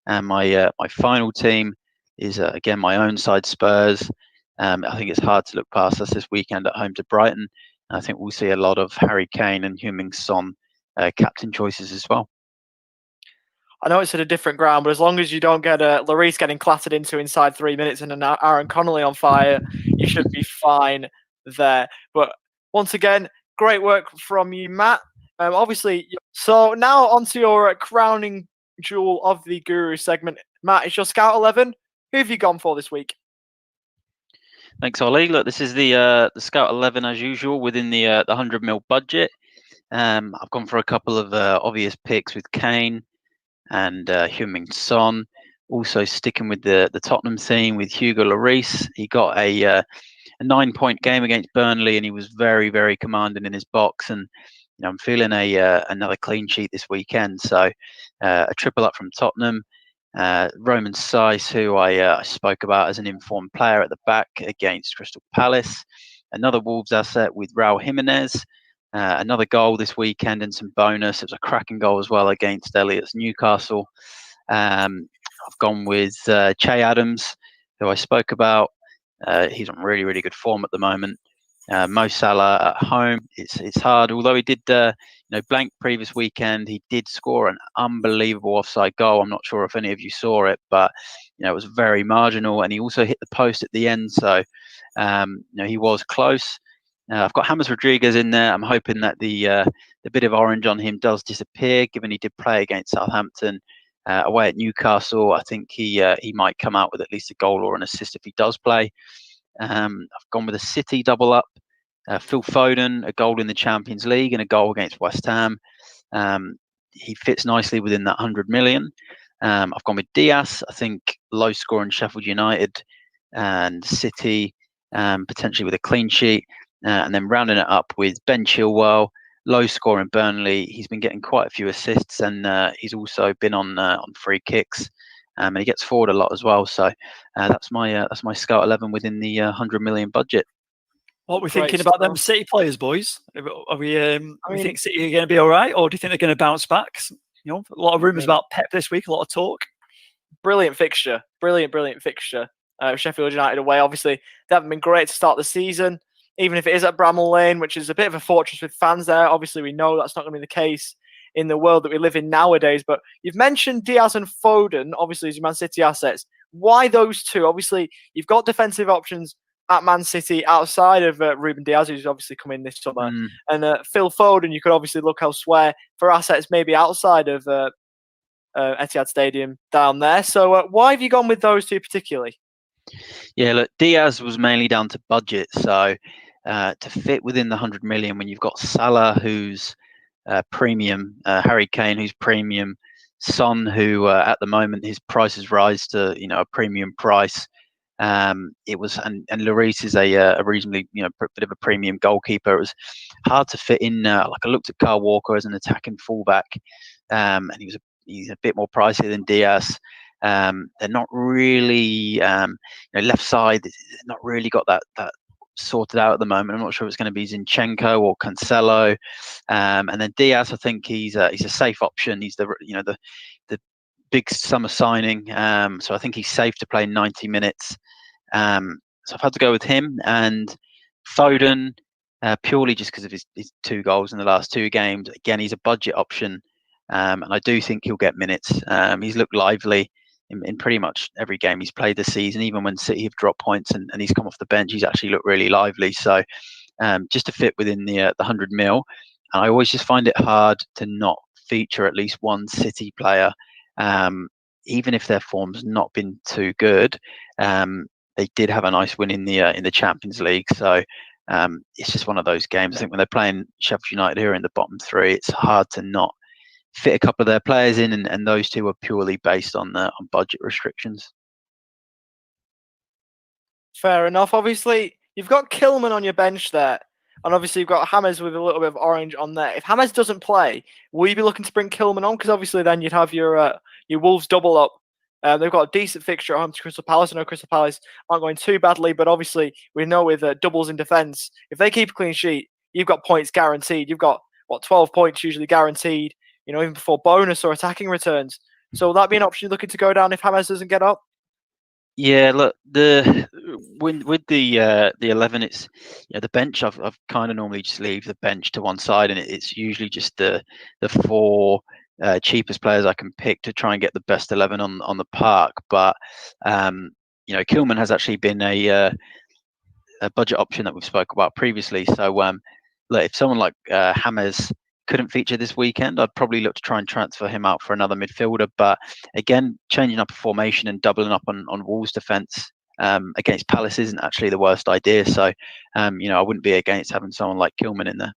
C: And my final team is again my own side, Spurs. I think it's hard to look past us this weekend at home to Brighton. And I think we'll see a lot of Harry Kane and Heung-min Son captain choices as well.
A: I know it's at a different ground, but as long as you don't get Lloris getting clattered into inside 3 minutes and an Aaron Connolly on fire, you should be fine there. But once again, great work from you, Matt. Obviously, so now onto your crowning jewel of the Guru segment. Matt, it's your Scout 11. Who have you gone for this week?
C: Thanks, Ollie. Look, this is the Scout 11 as usual within the 100 mil budget. I've gone for a couple of obvious picks with Kane and Heung-min Son. Also sticking with the Tottenham theme with Hugo Lloris. He got a 9-point game against Burnley, and he was very, very commanding in his box. And I'm feeling another clean sheet this weekend. So a triple up from Tottenham. Roman Saiss, who I spoke about as an informed player at the back against Crystal Palace. another Wolves asset with Raul Jimenez. Another goal this weekend and some bonus. It was a cracking goal as well against Elliot's Newcastle. I've gone with Che Adams, who I spoke about. He's on really, really good form at the moment. Mo Salah at home. It's hard. Although he did, blank previous weekend, he did score an unbelievable offside goal. I'm not sure if any of you saw it, but it was very marginal, and he also hit the post at the end. So, he was close. I've got James Rodriguez in there. I'm hoping that the bit of orange on him does disappear, given he did play against Southampton away at Newcastle. I think he might come out with at least a goal or an assist if he does play. I've gone with a City double up. Phil Foden, a goal in the Champions League and a goal against West Ham. He fits nicely within that 100 million. I've gone with Diaz. I think low score in Sheffield United and City, potentially with a clean sheet. And then rounding it up with Ben Chilwell, low score in Burnley. He's been getting quite a few assists, and he's also been on free kicks, and he gets forward a lot as well. So that's my Scout 11 within the 100 million budget.
D: What are we thinking about them City players, boys? Are we? We think City are going to be all right, or do you think they're going to bounce back? A lot of rumours about Pep this week, a lot of talk.
A: Brilliant fixture, brilliant fixture. Sheffield United away. Obviously, they haven't been great to start the season. Even if it is at Bramall Lane, which is a bit of a fortress with fans there, obviously we know that's not going to be the case in the world that we live in nowadays. But you've mentioned Diaz and Foden, obviously, as your Man City assets. Why those two? Obviously, you've got defensive options at Man City outside of Ruben Diaz, who's obviously come in this summer. And Phil Foden, you could obviously look elsewhere for assets maybe outside of Etihad Stadium down there. So why have you gone with those two particularly?
C: Yeah, look, Diaz was mainly down to budget. So to fit within the 100 million when you've got Salah, who's premium, Harry Kane, who's premium, Son, who at the moment his prices rise to a premium price. It was and Lloris is a reasonably bit of a premium goalkeeper. It was hard to fit in. Like I looked at Kyle Walker as an attacking fullback, and he's a bit more pricey than Diaz. They're not really left side. Not really got that sorted out at the moment. I'm not sure if it's going to be Zinchenko or Cancelo. And then Diaz, I think he's a safe option. He's the big summer signing. So I think he's safe to play 90 minutes. So I've had to go with him and Foden, purely just because of his 2 goals in the last 2 games. Again, he's a budget option. And I do think he'll get minutes. He's looked lively in pretty much every game he's played this season. Even when City have dropped points and he's come off the bench, he's actually looked really lively. So just to fit within the 100 mil. And I always just find it hard to not feature at least one City player, even if their form's not been too good. They did have a nice win in the Champions League. So it's just one of those games. I think when they're playing Sheffield United here in the bottom 3, it's hard to not fit a couple of their players in, and those two are purely based on budget restrictions.
A: Fair enough. Obviously, you've got Kilman on your bench there, and obviously you've got James with a little bit of orange on there. If James doesn't play, will you be looking to bring Kilman on? Because obviously then you'd have your Wolves double up. They've got a decent fixture at home to Crystal Palace. I know Crystal Palace aren't going too badly, but obviously we know with doubles in defence, if they keep a clean sheet, you've got points guaranteed. You've got 12 points usually guaranteed. Even before bonus or attacking returns. So will that be an option you're looking to go down if James doesn't get up?
C: Yeah, look, with the 11, it's the bench. I've kind of normally just leave the bench to one side, and it's usually just the 4 cheapest players I can pick to try and get the best 11 on the park. But Kilman has actually been a budget option that we've spoke about previously. So look, if someone like James couldn't feature this weekend, I'd probably look to try and transfer him out for another midfielder. But again, changing up a formation and doubling up on Wolves' defence against Palace isn't actually the worst idea. So, I wouldn't be against having someone like Kilman in there.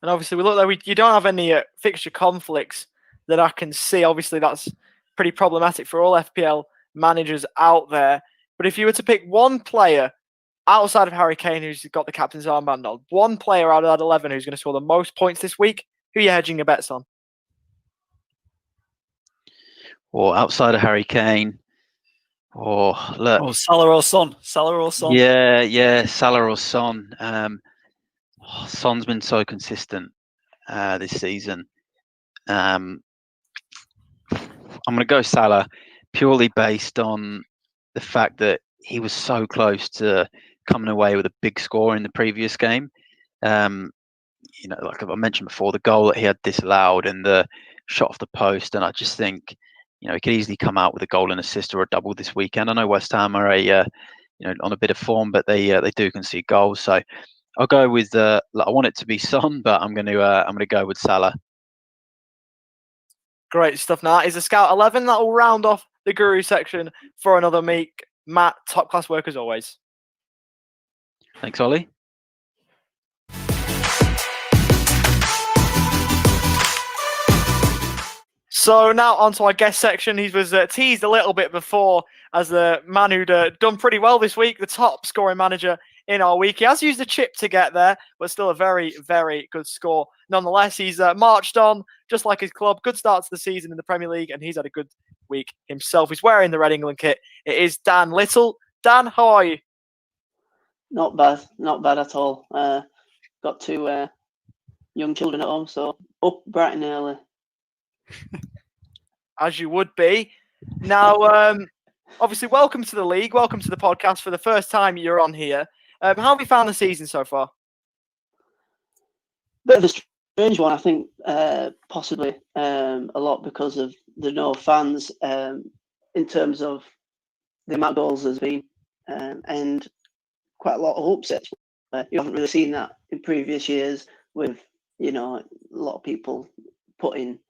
A: And obviously, we look like you don't have any fixture conflicts that I can see. Obviously, that's pretty problematic for all FPL managers out there. But if you were to pick one player outside of Harry Kane, who's got the captain's armband on, one player out of that 11 who's going to score the most points this week, who are you hedging your bets on?
C: Or outside of Harry Kane, Oh, look.
D: Oh, Salah or Son. Salah or Son.
C: Yeah, Salah or Son. Son's been so consistent this season. I'm going to go Salah purely based on the fact that he was so close to coming away with a big score in the previous game. Like I mentioned before, the goal that he had disallowed and the shot off the post, and I just think, he could easily come out with a goal and assist or a double this weekend. I know West Ham are on a bit of form, but they do concede goals. So I'll go with I want it to be Son, but I'm going to go with Salah.
A: Great stuff. Now that is a Scout 11 that will round off the Guru section for another week. Matt, top class work as always.
C: Thanks, Ollie.
A: So now on to our guest section. He was teased a little bit before as the man who'd done pretty well this week, the top scoring manager in our week. He has used a chip to get there, but still a very, very good score. Nonetheless, he's marched on just like his club. Good start to the season in the Premier League, and he's had a good week himself. He's wearing the Red England kit. It is Dan Little. Dan, how are you?
E: Not bad at all. Got two young children at home, so up bright and early.
A: As you would be. Now, obviously, welcome to the league. Welcome to the podcast for the first time you're on here. How have you found the season so far?
E: Bit of a strange one, I think, possibly a lot because of the no fans in terms of the amount of goals there's been and quite a lot of upsets. You haven't really seen that in previous years with, a lot of people putting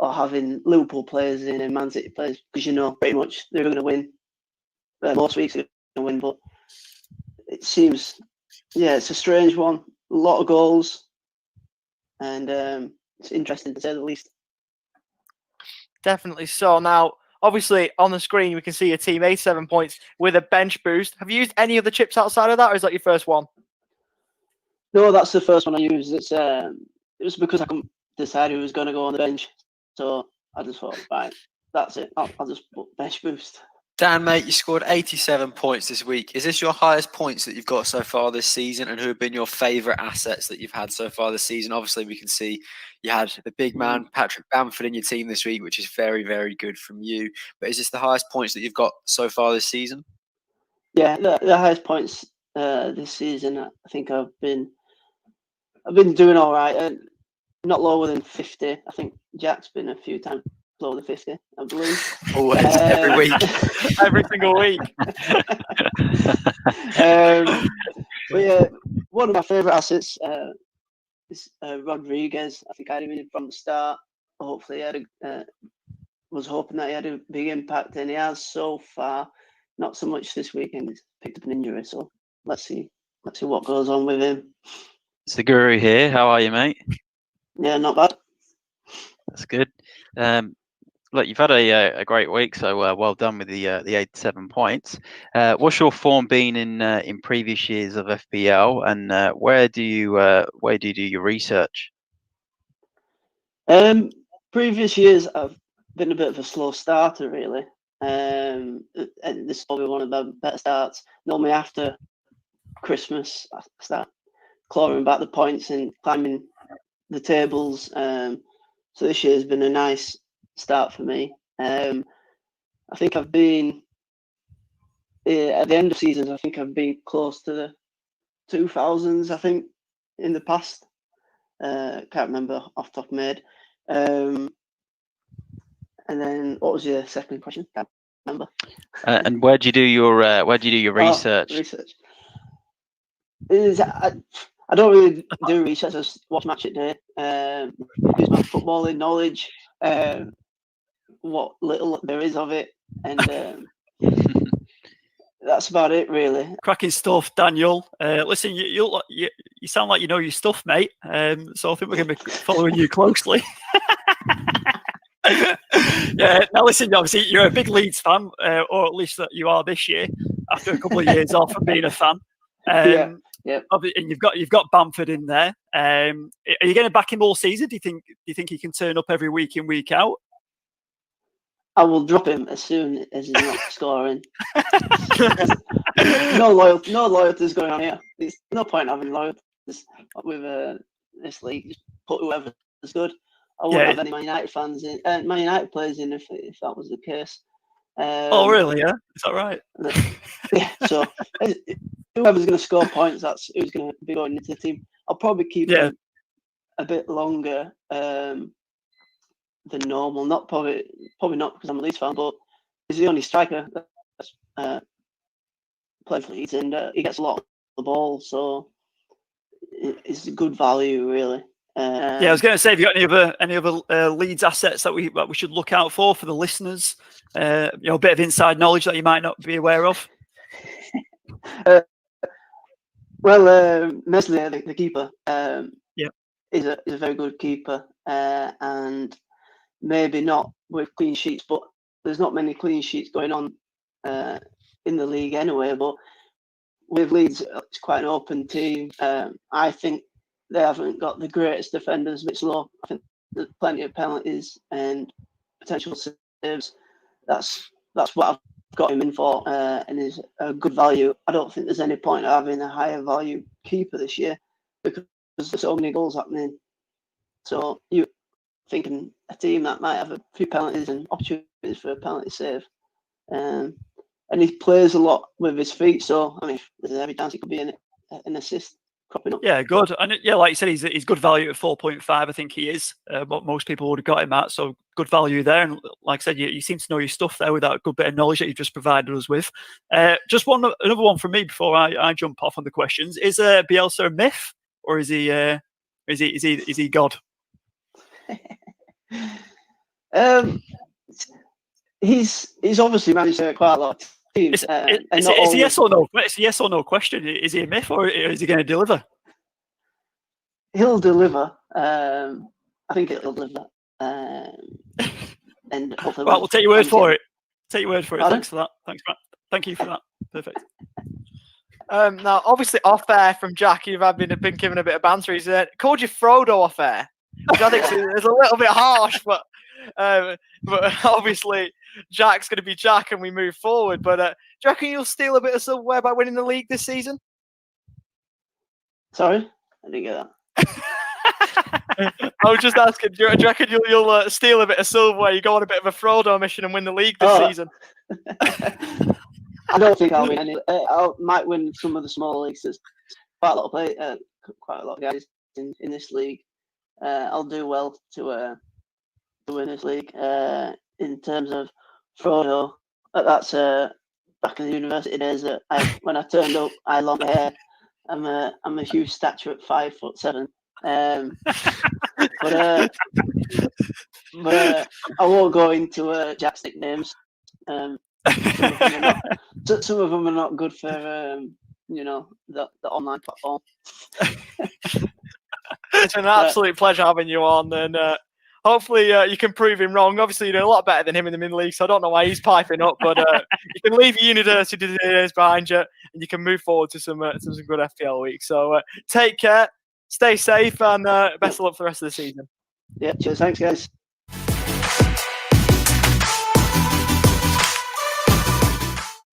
E: or having Liverpool players in and Man City players because pretty much they're going to win. Most weeks they're going to win, but it seems, it's a strange one. A lot of goals, and it's interesting to say the least.
A: Definitely so. Now, obviously, on the screen we can see your team 87 points with a bench boost. Have you used any of the chips outside of that, or is that your first one?
E: No, that's the first one I used. It was because I couldn't decide who was going to go on the bench. So I just thought, right, that's it. I'll just put bench boost.
B: Dan, mate, you scored 87 points this week. Is this your highest points that you've got so far this season? And who have been your favourite assets that you've had so far this season? Obviously, we can see you had the big man, Hatrick Bamford, in your team this week, which is very, very good from you. But is this the highest points that you've got so far this season?
E: Yeah, the highest points this season. I think I've been doing all right. Not lower than 50. I think Jack's been a few times lower than 50, I believe.
B: Always, every week.
A: Every single week.
E: But yeah, one of my favourite assets is Rodriguez. I think I had him in from the start. Hopefully, was hoping that he had a big impact, and he has so far. Not so much this weekend. He's picked up an injury, so let's see what goes on with him.
C: It's the Guru here. How are you, mate?
E: Yeah, not bad.
C: That's good. Look, you've had a great week, so well done with the 87 points. What's your form been in previous years of FPL, and where do you do your research?
E: Previous years, I've been a bit of a slow starter, really, and this is probably one of the better starts. Normally after Christmas, I start clawing back the points and climbing the tables. So this year has been a nice start for me. I think I've been at the end of seasons. I think I've been close to the 2000s. I think in the past. Can't remember off the top of my head. And then what was your second question? Can't remember.
C: And where do you do your research?
E: Research. I don't really do research. I just watch Match at Day. Use my footballing knowledge, what little there is of it, and that's about it, really.
D: Cracking stuff, Daniel. Listen, you sound like you know your stuff, mate. So I think we're going to be following you closely. Yeah. Now, listen. Obviously, you're a big Leeds fan, or at least that you are this year, after a couple of years off of being a fan.
E: Yeah.
D: And you've got Bamford in there. Are you going to back him all season? Do you think he can turn up every week in, week out?
E: I will drop him as soon as he's not scoring. No loyalty is going on here. There's no point having loyalty with this league. Just put whoever is good. I wouldn't have any Man United fans in, Man United players in if that was the case.
D: Oh, really? Yeah, is that right?
E: Yeah. So whoever's going to score points, that's who's going to be going into the team. I'll probably keep him a bit longer than normal. Probably not because I'm a Leeds fan, but he's the only striker that's playing for Leeds, and he gets a lot of the ball, so it's a good value, really.
D: I was going to say, have you got any other Leeds assets that we should look out for the listeners? A bit of inside knowledge that you might not be aware of.
E: Meslier, the keeper, is a very good keeper, and maybe not with clean sheets, but there's not many clean sheets going on in the league anyway. But with Leeds, it's quite an open team. I think they haven't got the greatest defenders, a bit slow. I think there's plenty of penalties and potential saves. That's what I've got him in for, and is a good value. I don't think there's any point of having a higher value keeper this year because there's so many goals happening. So you thinking a team that might have a few penalties and opportunities for a penalty save, and he plays a lot with his feet. So I mean, there's every chance he could be an assist cropping up.
D: Yeah, good. And like you said, he's good value at 4.5. I think he is what most people would have got him at. So good value there. And like I said, you seem to know your stuff there with that good bit of knowledge that you've just provided us with. Just another one from me before I jump off on the questions. Is Bielsa a myth, or is he God?
E: He's obviously managed quite a lot of teams.
D: It's a yes or no. It's a yes or no question. Is he a myth, or is he going to deliver?
E: He'll deliver. I think he'll deliver. And hopefully
D: we'll take your word for it. Take your word for it.
E: Pardon?
D: Thanks for that. Thank you for that. Perfect.
A: Now, obviously, off air from Jack, you've been given a bit of banter. He's called you Frodo off air, which I think is a little bit harsh, but obviously Jack's going to be Jack, and we move forward. But do you reckon you'll steal a bit of silverware by winning the league this season?
E: Sorry, I didn't get that.
A: I was just asking, do you reckon you'll steal a bit of silverware? You go on a bit of a Frodo mission and win the league this season?
E: I don't think I'll win any. I might win some of the smaller leagues. There's quite a lot of guys in this league. I'll do well to win this league. In terms of Frodo, that's back in the university days. When I turned up, I had long hair. I'm a huge stature at 5'7". But I won't go into Jack's nicknames. Some of them are not good for the online platform.
A: It's an absolute pleasure having you on, and hopefully you can prove him wrong. Obviously, you're doing a lot better than him in the mid league, so I don't know why he's piping up, but you can leave your university days behind you, and you can move forward to some good FPL weeks. So take care, stay safe, and best of luck for the rest of the season.
E: Yeah, cheers. Thanks, guys.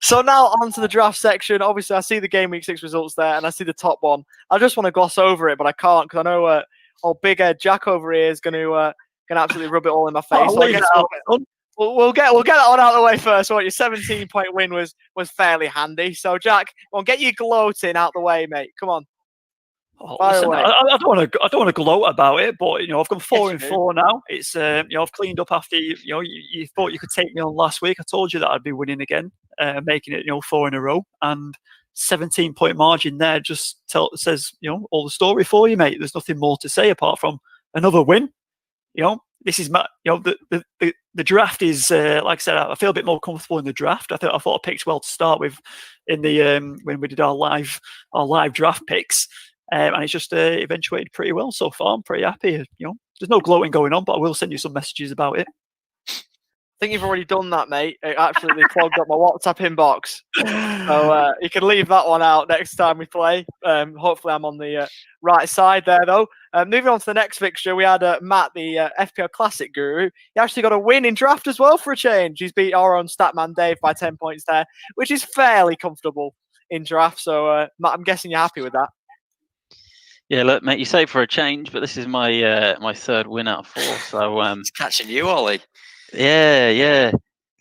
A: So now on to the draft section. Obviously, I see the game week 6 results there, and I see the top one. I just want to gloss over it, but I can't because I know old big head Jack over here is going to absolutely rub it all in my face. So I guess we'll get that one out of the way first. So your 17-point win was fairly handy. So Jack, get your gloating out the way, mate. Come on.
D: Oh, listen, I don't want to gloat about it, but I've gone 4-4 now. It's I've cleaned up after you thought you could take me on last week. I told you that I'd be winning again, making it 4 in a row, and 17-point margin there just says all the story for you, mate. There's nothing more to say apart from another win. This is the draft is like I said, I feel a bit more comfortable in the draft. I thought I picked well to start with in the when we did our live draft picks. And it's just eventuated pretty well so far. I'm pretty happy. There's no gloating going on, but I will send you some messages about it.
A: think you've already done that, mate. It absolutely clogged up my WhatsApp inbox. So you can leave that one out next time we play. Hopefully I'm on the right side there, though. Moving on to the next fixture, we had Matt, the FPL Classic Guru. He actually got a win in draft as well for a change. He's beat our own Statman Dave by 10 points there, which is fairly comfortable in draft. So, Matt, I'm guessing you're happy with that.
C: Yeah, look, mate, you say for a change, but this is my my third win out of 4. So
B: It's catching you, Ollie.
C: yeah.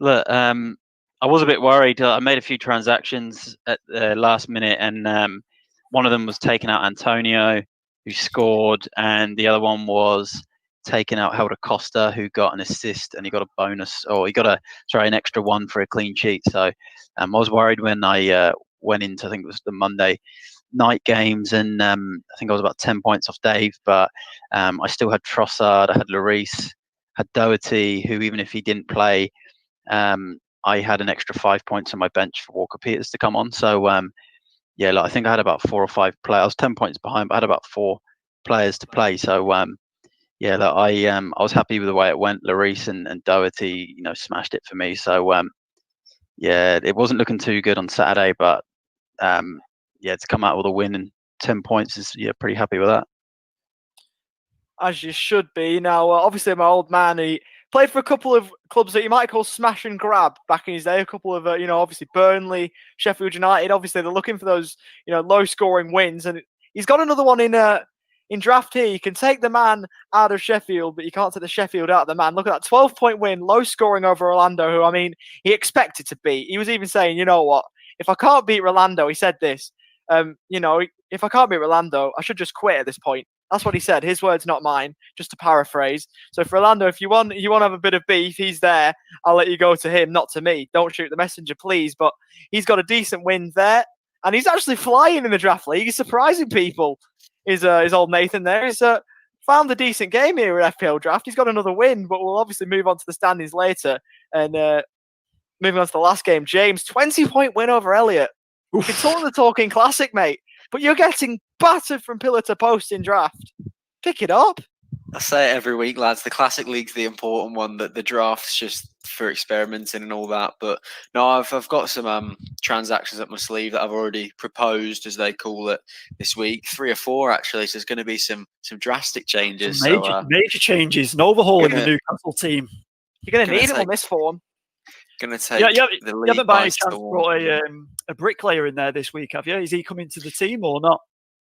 C: Look, I was a bit worried. I made a few transactions at the last minute, and one of them was taking out Antonio, who scored, and the other one was taking out Helder Costa, who got an assist, and he got a bonus, or he got an extra 1 for a clean sheet. So I was worried when I went into, I think it was the Monday night games, and I think I was about 10 points off Dave, but I still had Trossard, I had Lloris, had Doherty, who even if he didn't play, I had an extra 5 points on my bench for Walker Peters to come on. So yeah, like, I think I had about 4 or 5 players. I was 10 points behind, but I had about 4 players to play. So yeah, like, I was happy with the way it went. Lloris and Doherty, smashed it for me. So yeah, it wasn't looking too good on Saturday, but yeah, to come out with a win and 10 points is, yeah, pretty happy with that.
A: As you should be. Now, obviously, my old man, he played for a couple of clubs that you might call smash and grab back in his day. A couple of, obviously Burnley, Sheffield United. Obviously, they're looking for those, low-scoring wins, and he's got another one in draft here. You can take the man out of Sheffield, but you can't take the Sheffield out of the man. Look at that 12-point win, low-scoring over Orlando, who, I mean, he expected to beat. He was even saying, you know what, if I can't beat Rolando, he said this, if I can't beat Rolando, I should just quit at this point. That's what he said. His words, not mine, just to paraphrase. So for Orlando, if you want to have a bit of beef, he's there. I'll let you go to him, not to me. Don't shoot the messenger, please. But he's got a decent win there. And he's actually flying in the draft league. He's surprising people. His old Nathan there. He's found a decent game here at FPL Draft. He's got another win, but we'll obviously move on to the standings later. And moving on to the last game, James, 20-point win over Elliot. You're talking classic, mate. But you're getting battered from pillar to post in draft. Pick it up.
B: I say it every week, lads. The Classic League's the important one. That the draft's just for experimenting and all that. But no, I've got some transactions up my sleeve that I've already proposed, as they call it, this week. 3 or 4 actually. So there's going to be some drastic changes.
D: Major changes. An overhaul in the Newcastle team.
A: You're going to need him on this form.
B: Going to take
D: the lead. You haven't by any chance brought a bricklayer in there this week, have you? Is he coming to the team or not?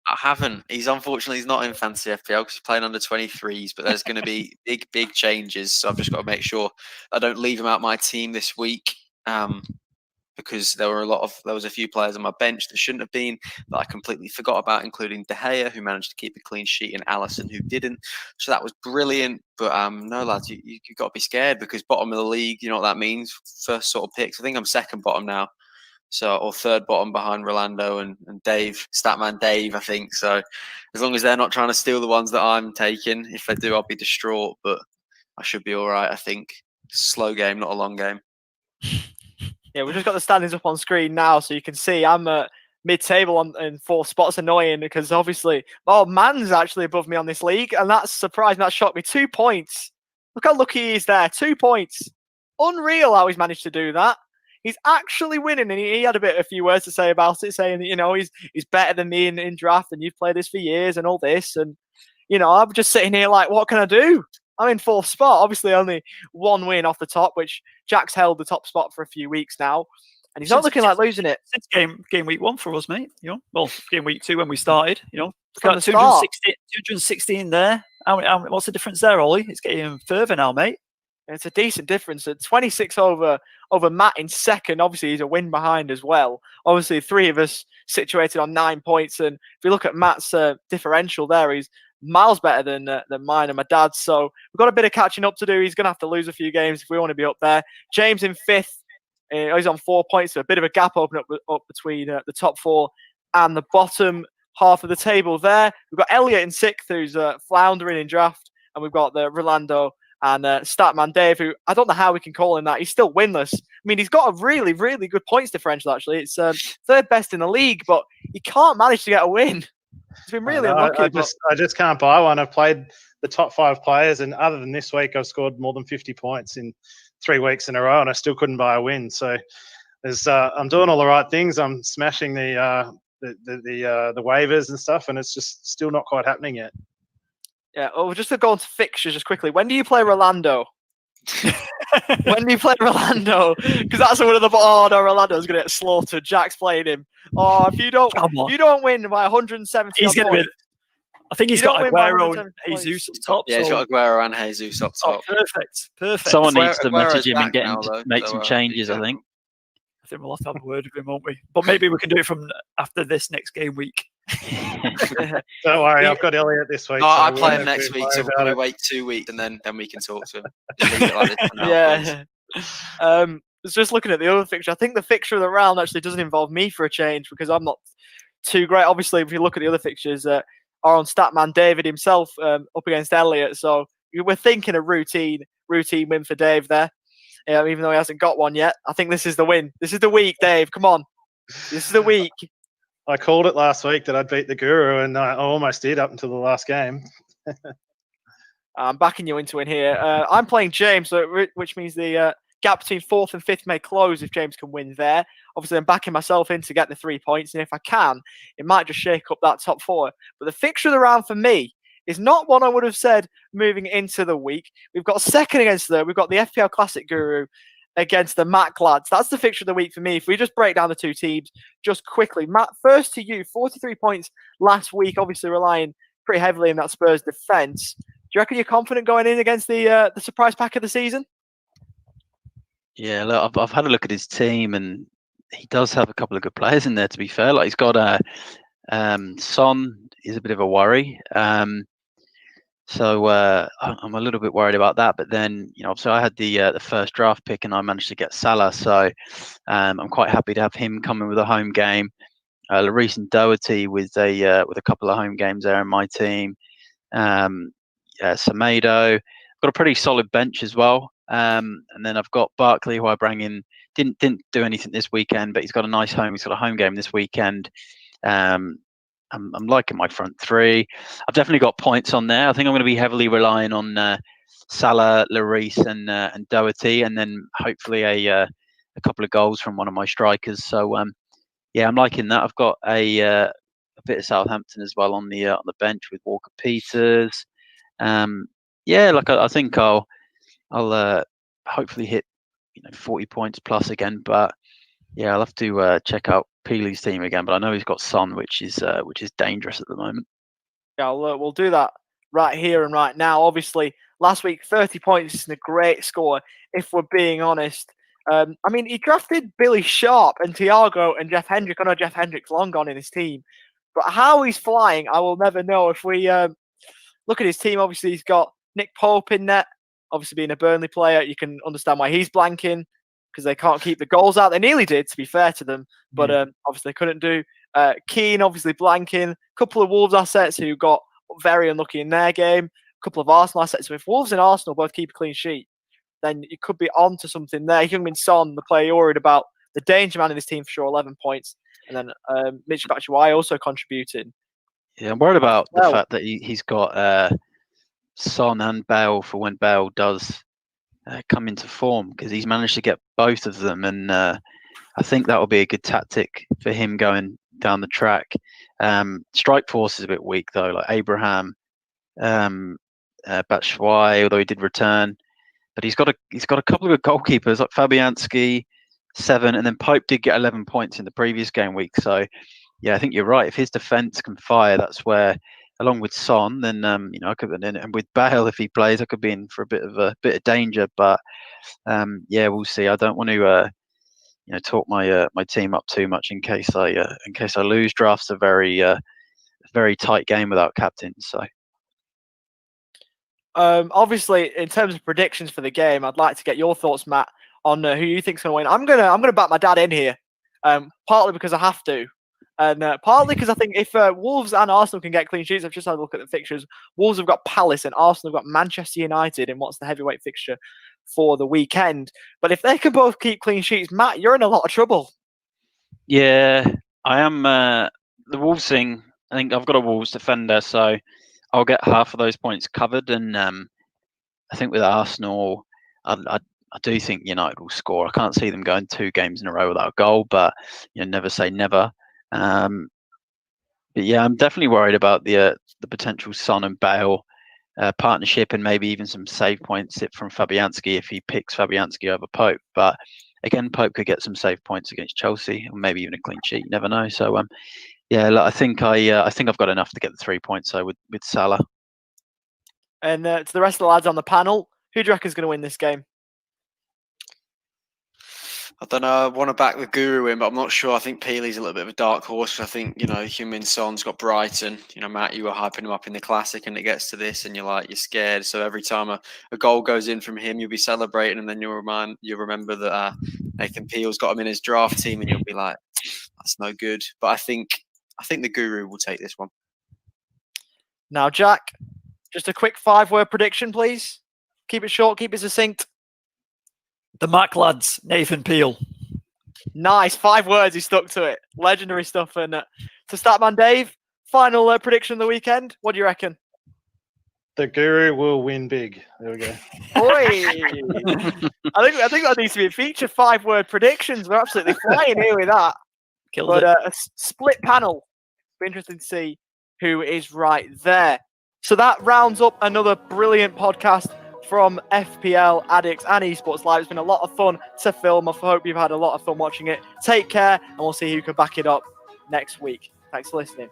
B: I haven't. He's not in fantasy FPL because he's playing under 23s, but there's going to be big changes. So I've just got to make sure I don't leave him out my team this week, because there was a few players on my bench that shouldn't have been, that I completely forgot about, including De Gea, who managed to keep a clean sheet, and Alisson, who didn't. So that was brilliant. But no, lads, you've got to be scared, because bottom of the league, you know what that means. First sort of picks. I think I'm second bottom now. So, or third bottom behind Rolando and Dave, Statman Dave, I think. So as long as they're not trying to steal the ones that I'm taking, if they do, I'll be distraught. But I should be all right, I think. Slow game, not a long game.
A: Yeah, we've just got the standings up on screen now, so you can see I'm mid-table in 4 spots. Annoying, because obviously, man's actually above me on this league, and that's surprising. That shocked me. 2 points. Look how lucky he is there. 2 points. Unreal how he's managed to do that. He's actually winning, and he had a few words to say about it, saying that, he's better than me in draft, and you've played this for years and all this. And, I'm just sitting here like, what can I do? I'm in 4th spot. Obviously, only 1 win off the top, which Jack's held the top spot for a few weeks now. And he's not looking like losing it.
D: Since game week 1 for us, mate. Well, game week 2 when we started,
A: Got
D: 216 there. What's the difference there, Ollie? It's getting further now, mate.
A: It's a decent difference. At 26 over Matt in second. Obviously, he's a win behind as well. Obviously, 3 of us situated on 9 points. And if you look at Matt's differential there, he's miles better than mine and my dad's. So we've got a bit of catching up to do. He's going to have to lose a few games if we want to be up there. James in 5th. He's on 4 points. So a bit of a gap up between the top 4 and the bottom half of the table there. We've got Elliot in 6th, who's floundering in draft. And we've got the Rolando and Statman Dave, who I don't know how we can call him that. He's still winless. I mean, he's got a really, really good points differential, actually. It's 3rd best in the league, but he can't manage to get a win. He's been really unlucky.
F: I just can't buy one. I've played the top 5 players, and other than this week, I've scored more than 50 points in 3 weeks in a row, and I still couldn't buy a win. So I'm doing all the right things. I'm smashing the waivers and stuff, and it's just still not quite happening yet.
A: Yeah. Oh, just to go on to fixtures just quickly. When do you play Rolando? When do you play Rolando? Because that's one of the. Oh no, Rolando's gonna get slaughtered. Jack's playing him. Oh, if you don't win by 170,
D: he's gonna
A: points,
D: be. I think he's got Aguero and Jesus up top.
B: Yeah, he's got Aguero and Jesus up top.
D: Perfect.
C: Someone needs to message him and
B: back
C: get
B: now,
C: him to
B: though,
C: make
B: so,
C: some changes, I think.
D: I think we'll have to have a word with him, won't we? But maybe we can do it from after this next game week.
F: Don't worry, I've got Elliot this week.
B: No,
F: so
B: I
F: we
B: play
F: won't
B: him
F: have
B: next
F: to
B: week,
F: worry
B: so we'll
F: about
B: probably
F: it.
B: wait 2 weeks and then we can talk to him. Just leave it like this for now, please.
A: I was just looking at the other fixture. I think the fixture of the round actually doesn't involve me for a change because I'm not too great. Obviously, if you look at the other fixtures, are on Statman David himself up against Elliot. So we're thinking a routine win for Dave there, even though he hasn't got one yet. I think this is the win. This is the week, Dave. Come on. This is the week.
F: I called it last week that I'd beat the Guru, and I almost did up until the last game.
A: I'm backing you into it here. I'm playing James, which means the gap between 4th and 5th may close if James can win there. Obviously, I'm backing myself in to get the 3 points, and if I can, it might just shake up that top 4. But the fixture of the round for me is not one I would have said moving into the week. We've got second against we've got the FPL Classic Guru against the Mac lads. That's the fixture of the week for me. If we just break down the two teams just quickly. Matt, first to you, 43 points last week, obviously relying pretty heavily on that Spurs defence. Do you reckon you're confident going in against the surprise pack of the season?
C: Yeah, look, I've had a look at his team, and he does have a couple of good players in there. To be fair, like he's got Son is a bit of a worry, so I'm a little bit worried about that. But then, obviously I had the first draft pick, and I managed to get Salah, so I'm quite happy to have him coming with a home game. Lloris and Doherty with a couple of home games there in my team. Semedo, got a pretty solid bench as well. And then I've got Barkley, who I bring in. Didn't do anything this weekend, but he's got a nice home. He's got a home game this weekend. I'm liking my front three. I've definitely got points on there. I think I'm going to be heavily relying on Salah, Lloris, and Doherty, and then hopefully a couple of goals from one of my strikers. So yeah, I'm liking that. I've got a bit of Southampton as well on the bench with Walker Peters. Yeah, like I think I'll hopefully hit 40 points plus again, but yeah, I'll have to check out Peely's team again. But I know he's got Son, which is dangerous at the moment.
A: Yeah, we'll do that right here and right now. Obviously, last week 30 points isn't a great score if we're being honest. I mean, he drafted Billy Sharp and Thiago and Jeff Hendrick. I know Jeff Hendrick's long gone in his team, but how he's flying, I will never know. If we look at his team, obviously he's got Nick Pope in net. Obviously, being a Burnley player, you can understand why he's blanking because they can't keep the goals out. They nearly did, to be fair to them, but obviously they couldn't do. Keane, obviously blanking. A couple of Wolves assets who got very unlucky in their game. A couple of Arsenal assets. So if Wolves and Arsenal both keep a clean sheet, then you could be on to something there. Heung-min Son, the player you're worried about, the danger man in this team for sure, 11 points. And then Mitch Batshuayi also contributing.
C: Yeah, I'm worried about the fact that he's got Son and Bale for when Bale does come into form, because he's managed to get both of them, and I think that will be a good tactic for him going down the track. Strike force is a bit weak though, like Abraham, Batshuayi, although he did return, but he's got a couple of good goalkeepers like Fabianski, 7, and then Pope did get 11 points in the previous game week. So yeah, I think you're right. If his defence can fire, that's where, along with Son, then I could, and with Bale, if he plays, I could be in for a bit of danger. But yeah, we'll see. I don't want to talk my team up too much in case I lose. Draft's a very tight game without captains. So
A: obviously, in terms of predictions for the game, I'd like to get your thoughts, Matt, on who you think's going to win. I'm gonna back my dad in here, partly because I have to. And partly because I think if Wolves and Arsenal can get clean sheets, I've just had a look at the fixtures. Wolves have got Palace and Arsenal have got Manchester United in what's the heavyweight fixture for the weekend. But if they can both keep clean sheets, Matt, you're in a lot of trouble.
C: Yeah, I am. The Wolves thing, I think I've got a Wolves defender, so I'll get half of those points covered. And I think with Arsenal, I do think United will score. I can't see them going 2 games in a row without a goal, but never say never. But yeah, I'm definitely worried about the potential Son and Bale partnership, and maybe even some save points from Fabianski if he picks Fabianski over Pope. But again, Pope could get some save points against Chelsea, or maybe even a clean sheet. You never know. So yeah, look, I think I've got enough to get the 3 points. So with Salah.
A: And to the rest of the lads on the panel, who do you reckon is going to win this game?
B: I don't know. I want to back the Guru in, but I'm not sure. I think Peely's a little bit of a dark horse. I think, Heung-min Son's got Brighton. Matt, you were hyping him up in the Classic, and it gets to this, and you're scared. So every time a goal goes in from him, you'll be celebrating, and then you'll remember that Nathan Peel's got him in his draft team, and you'll be like, that's no good. But I think the Guru will take this one.
A: Now, Jack, just a quick 5-word prediction, please. Keep it short, keep it succinct.
D: The Mac lads, Nathan Peel.
A: Nice, 5 words. He stuck to it. Legendary stuff. And to Statman Dave, final prediction of the weekend. What do you reckon?
F: The Guru will win big. There we go.
A: Oi! I think that needs to be a feature. 5-word predictions. We're absolutely flying here with that.
D: Killed it.
A: A split panel. Be interesting to see who is right there. So that rounds up another brilliant podcast from FPL Addicts and Esports Live. It's been a lot of fun to film. I hope you've had a lot of fun watching it. Take care, and we'll see who can back it up next week. Thanks for listening.